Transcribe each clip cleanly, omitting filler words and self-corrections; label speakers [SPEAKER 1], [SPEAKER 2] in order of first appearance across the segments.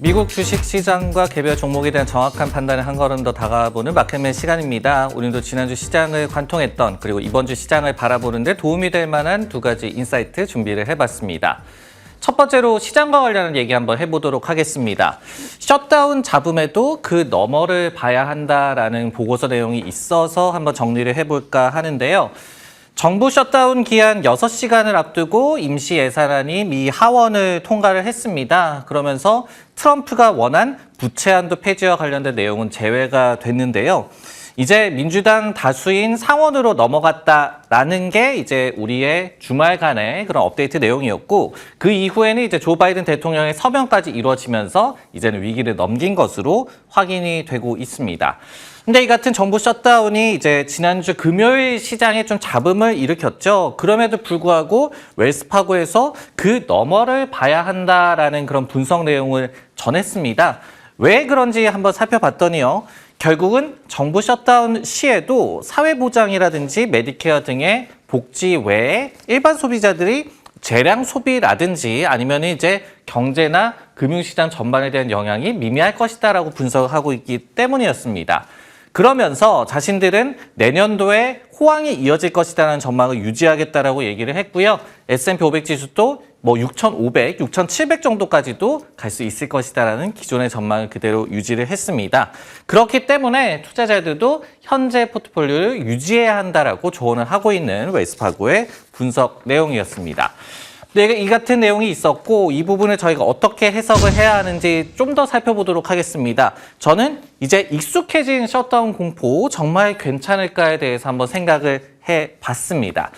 [SPEAKER 1] 미국 주식시장과 개별 종목에 대한 정확한 판단을 한 걸음 더 다가보는 마켓맨 시간입니다. 오늘도 지난주 시장을 관통했던 그리고 이번 주 시장을 바라보는 데 도움이 될 만한 두 가지 인사이트 준비를 해봤습니다. 첫 번째로 시장과 관련한 얘기 한번 해보도록 하겠습니다. 셧다운 잡음에도 그 너머를 봐야 한다라는 보고서 내용이 있어서 한번 정리를 해볼까 하는데요. 정부 셧다운 기한 6시간을 앞두고 임시 예산안이 미 하원을 통과를 했습니다. 그러면서 트럼프가 원한 부채 한도 폐지와 관련된 내용은 제외가 됐는데요. 이제 민주당 다수인 상원으로 넘어갔다라는 게 이제 우리의 주말간의 그런 업데이트 내용이었고, 그 이후에는 이제 조 바이든 대통령의 서명까지 이루어지면서 이제는 위기를 넘긴 것으로 확인이 되고 있습니다. 근데 이 같은 정부 셧다운이 이제 지난주 금요일 시장에 좀 잡음을 일으켰죠. 그럼에도 불구하고 웰스파고에서 그 너머를 봐야 한다라는 그런 분석 내용을 전했습니다. 왜 그런지 한번 살펴봤더니요. 결국은 정부 셧다운 시에도 사회보장이라든지 메디케어 등의 복지 외에 일반 소비자들이 재량 소비라든지 아니면 이제 경제나 금융시장 전반에 대한 영향이 미미할 것이다라고 분석을 하고 있기 때문이었습니다. 그러면서 자신들은 내년도에 호황이 이어질 것이라는 전망을 유지하겠다라고 얘기를 했고요. S&P 500 지수도 6,500, 6,700 정도까지도 갈 수 있을 것이다라는 기존의 전망을 그대로 유지를 했습니다. 그렇기 때문에 투자자들도 현재 포트폴리오를 유지해야 한다라고 조언을 하고 있는 웰스파고의 분석 내용이었습니다. 네, 이 같은 내용이 있었고 이 부분을 저희가 어떻게 해석을 해야 하는지 좀 더 살펴보도록 하겠습니다. 저는 이제 익숙해진 셧다운 공포 정말 괜찮을까에 대해서 한번 생각을 해봤습니다.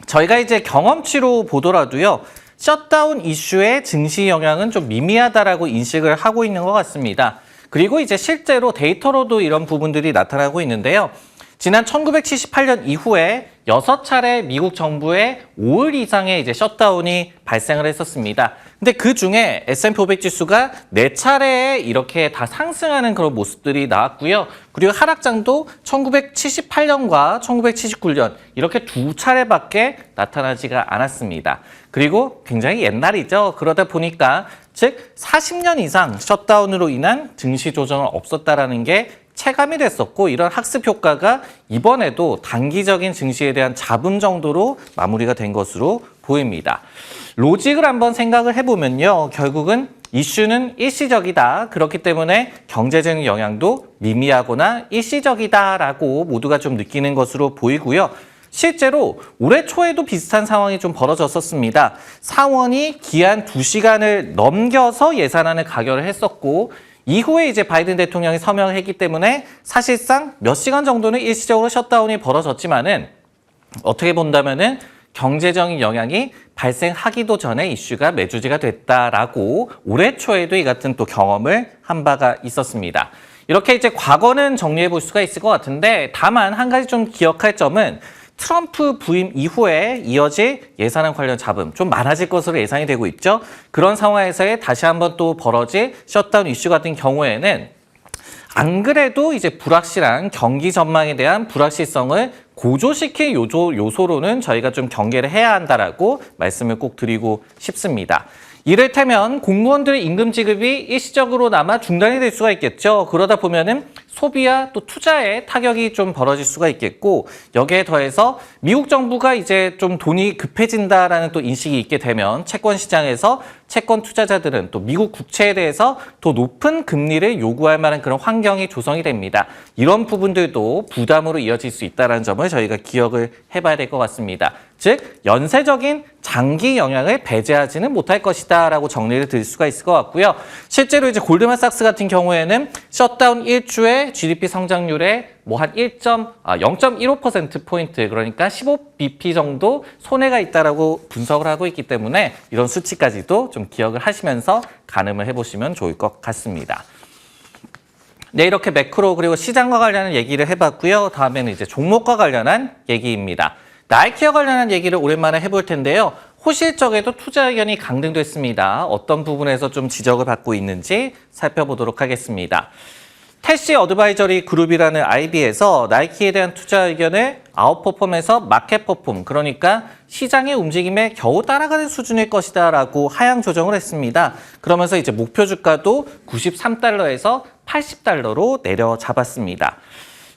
[SPEAKER 1] 저희가 이제 경험치로 보더라도요. 셧다운 이슈의 증시 영향은 좀 미미하다라고 인식을 하고 있는 것 같습니다. 그리고 이제 실제로 데이터로도 이런 부분들이 나타나고 있는데요. 지난 1978년 이후에 6차례 미국 정부의 5일 이상의 이제 셧다운이 발생을 했었습니다. 근데 그 중에 S&P 500 지수가 4차례에 이렇게 다 상승하는 그런 모습들이 나왔고요. 그리고 하락장도 1978년과 1979년 이렇게 2차례밖에 나타나지가 않았습니다. 그리고 굉장히 옛날이죠. 그러다 보니까 즉 40년 이상 셧다운으로 인한 증시 조정은 없었다라는 게 체감이 됐었고 이런 학습 효과가 이번에도 단기적인 증시에 대한 잡음 정도로 마무리가 된 것으로 보입니다. 로직을 한번 생각을 해보면요. 결국은 이슈는 일시적이다. 그렇기 때문에 경제적인 영향도 미미하거나 일시적이다라고 모두가 좀 느끼는 것으로 보이고요. 실제로 올해 초에도 비슷한 상황이 좀 벌어졌었습니다. 상원이 기한 2시간을 넘겨서 예산안을 가결을 했었고 이후에 이제 바이든 대통령이 서명을 했기 때문에 사실상 몇 시간 정도는 일시적으로 셧다운이 벌어졌지만은 어떻게 본다면은 경제적인 영향이 발생하기도 전에 이슈가 매주지가 됐다라고 올해 초에도 이 같은 또 경험을 한 바가 있었습니다. 이렇게 이제 과거는 정리해 볼 수가 있을 것 같은데 다만 한 가지 좀 기억할 점은 트럼프 부임 이후에 이어질 예산안 관련 잡음 좀 많아질 것으로 예상이 되고 있죠. 그런 상황에서의 다시 한번 또 벌어질 셧다운 이슈 같은 경우에는 안 그래도 이제 불확실한 경기 전망에 대한 불확실성을 고조시킬 요소로는 저희가 좀 경계를 해야 한다라고 말씀을 꼭 드리고 싶습니다. 이를테면 공무원들의 임금 지급이 일시적으로나마 중단이 될 수가 있겠죠. 그러다 보면은 소비와 또 투자에 타격이 좀 벌어질 수가 있겠고 여기에 더해서 미국 정부가 이제 좀 돈이 급해진다라는 또 인식이 있게 되면 채권 시장에서 채권 투자자들은 또 미국 국채에 대해서 더 높은 금리를 요구할 만한 그런 환경이 조성이 됩니다. 이런 부분들도 부담으로 이어질 수 있다는 점을 저희가 기억을 해봐야 될 것 같습니다. 즉 연쇄적인 장기 영향을 배제하지는 못할 것이다 라고 정리를 드릴 수가 있을 것 같고요. 실제로 이제 골드만삭스 같은 경우에는 셧다운 1주에 GDP 성장률에 한 0.15%포인트 그러니까 15bp 정도 손해가 있다라고 분석을 하고 있기 때문에 이런 수치까지도 좀 기억을 하시면서 가늠을 해보시면 좋을 것 같습니다. 네, 이렇게 매크로 그리고 시장과 관련한 얘기를 해봤고요. 다음에는 이제 종목과 관련한 얘기입니다. 나이키와 관련한 얘기를 오랜만에 해볼 텐데요. 호실 쪽에도 투자 의견이 강등됐습니다. 어떤 부분에서 좀 지적을 받고 있는지 살펴보도록 하겠습니다. 태시 어드바이저리 그룹이라는 IB에서 나이키에 대한 투자 의견을 아웃퍼폼에서 마켓퍼폼, 그러니까 시장의 움직임에 겨우 따라가는 수준일 것이다 라고 하향 조정을 했습니다. 그러면서 이제 목표 주가도 93달러에서 80달러로 내려잡았습니다.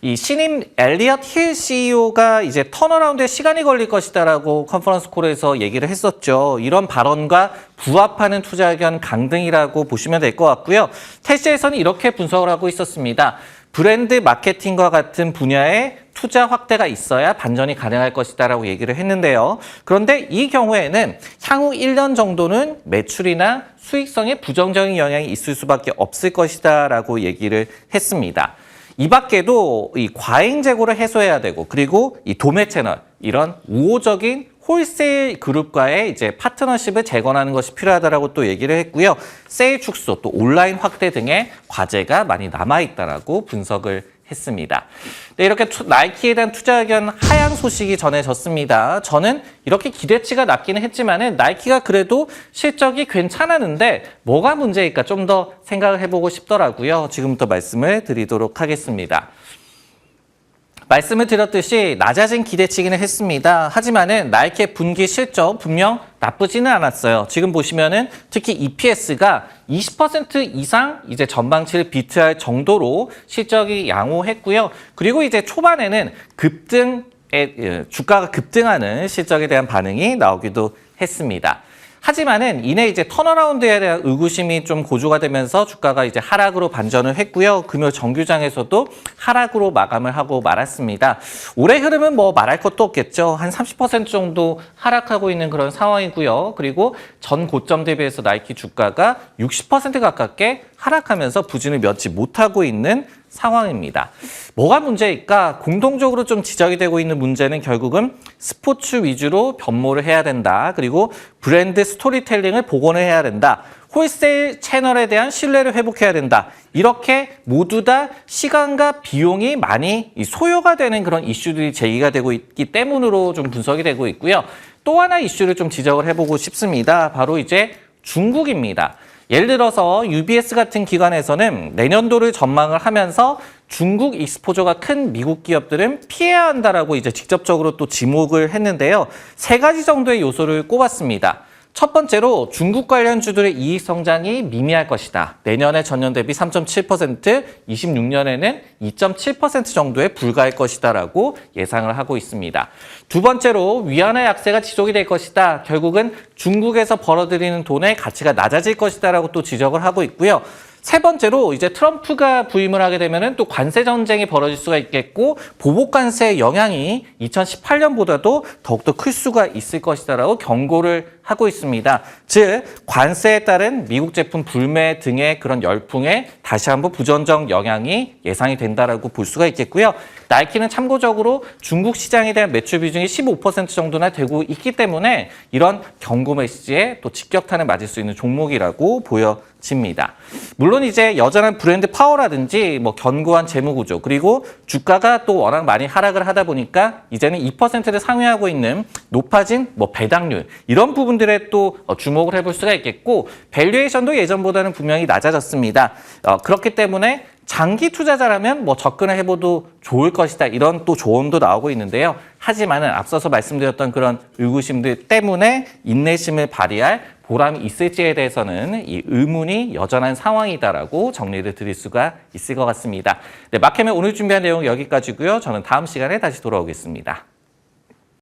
[SPEAKER 1] 이 신임 엘리엇 힐 CEO가 이제 턴어라운드에 시간이 걸릴 것이다라고 컨퍼런스 콜에서 얘기를 했었죠. 이런 발언과 부합하는 투자 의견 강등이라고 보시면 될 것 같고요. 태시에서는 이렇게 분석을 하고 있었습니다. 브랜드 마케팅과 같은 분야에 투자 확대가 있어야 반전이 가능할 것이다라고 얘기를 했는데요. 그런데 이 경우에는 향후 1년 정도는 매출이나 수익성에 부정적인 영향이 있을 수밖에 없을 것이다라고 얘기를 했습니다. 이 밖에도 이 과잉 재고를 해소해야 되고, 그리고 이 도매 채널, 이런 우호적인 홀세일 그룹과의 이제 파트너십을 재건하는 것이 필요하다라고 또 얘기를 했고요. 세일 축소, 또 온라인 확대 등의 과제가 많이 남아있다라고 분석을 했습니다. 네, 이렇게 나이키에 대한 투자 의견 하향 소식이 전해졌습니다. 저는 이렇게 기대치가 낮기는 했지만은 나이키가 그래도 실적이 괜찮았는데 뭐가 문제일까 좀 더 생각을 해보고 싶더라고요. 지금부터 말씀을 드리도록 하겠습니다. 말씀을 드렸듯이 낮아진 기대치기는 했습니다. 하지만은 나이키의 분기 실적 분명 나쁘지는 않았어요. 지금 보시면은 특히 EPS가 20% 이상 이제 전망치를 비트할 정도로 실적이 양호했고요. 그리고 이제 초반에는 주가가 급등하는 실적에 대한 반응이 나오기도 했습니다. 하지만은 이내 이제 턴어라운드에 대한 의구심이 좀 고조가 되면서 주가가 이제 하락으로 반전을 했고요. 금요 정규장에서도 하락으로 마감을 하고 말았습니다. 올해 흐름은 뭐 말할 것도 없겠죠. 한 30% 정도 하락하고 있는 그런 상황이고요. 그리고 전 고점 대비해서 나이키 주가가 60% 가깝게 하락하면서 부진을 면치 못하고 있는 상황입니다. 뭐가 문제일까? 공통적으로 좀 지적이 되고 있는 문제는 결국은 스포츠 위주로 변모를 해야 된다. 그리고 브랜드 스토리텔링을 복원을 해야 된다. 홀세일 채널에 대한 신뢰를 회복해야 된다. 이렇게 모두 다 시간과 비용이 많이 소요가 되는 그런 이슈들이 제기가 되고 있기 때문으로 좀 분석이 되고 있고요. 또 하나 이슈를 좀 지적을 해보고 싶습니다. 바로 이제 중국입니다. 예를 들어서 UBS 같은 기관에서는 내년도를 전망을 하면서 중국 익스포저가 큰 미국 기업들은 피해야 한다라고 이제 직접적으로 또 지목을 했는데요. 3가지 정도의 요소를 꼽았습니다. 첫 번째로 중국 관련주들의 이익 성장이 미미할 것이다. 내년에 전년 대비 3.7%, 26년에는 2.7% 정도에 불과할 것이다라고 예상을 하고 있습니다. 두 번째로 위안화 약세가 지속이 될 것이다. 결국은 중국에서 벌어들이는 돈의 가치가 낮아질 것이다라고 또 지적을 하고 있고요. 세 번째로 이제 트럼프가 부임을 하게 되면은 또 관세 전쟁이 벌어질 수가 있겠고 보복 관세의 영향이 2018년보다도 더욱더 클 수가 있을 것이다라고 경고를 하고 있습니다. 즉 관세에 따른 미국 제품 불매 등의 그런 열풍에 다시 한번 부정적 영향이 예상이 된다라고 볼 수가 있겠고요. 나이키는 참고적으로 중국 시장에 대한 매출 비중이 15% 정도나 되고 있기 때문에 이런 경고 메시지에 또 직격탄을 맞을 수 있는 종목이라고 보여집니다. 물론 이제 여전한 브랜드 파워라든지 뭐 견고한 재무 구조 그리고 주가가 또 워낙 많이 하락을 하다 보니까 이제는 2%를 상회하고 있는 높아진 뭐 배당률 이런 부분들에 또 주목을 해볼 수가 있겠고 밸류에이션도 예전보다는 분명히 낮아졌습니다. 그렇기 때문에 장기 투자자라면 뭐 접근을 해봐도 좋을 것이다. 이런 또 조언도 나오고 있는데요. 하지만은 앞서서 말씀드렸던 그런 의구심들 때문에 인내심을 발휘할 보람이 있을지에 대해서는 이 의문이 여전한 상황이다라고 정리를 드릴 수가 있을 것 같습니다. 네, 마켓맨 오늘 준비한 내용 여기까지고요. 저는 다음 시간에 다시 돌아오겠습니다.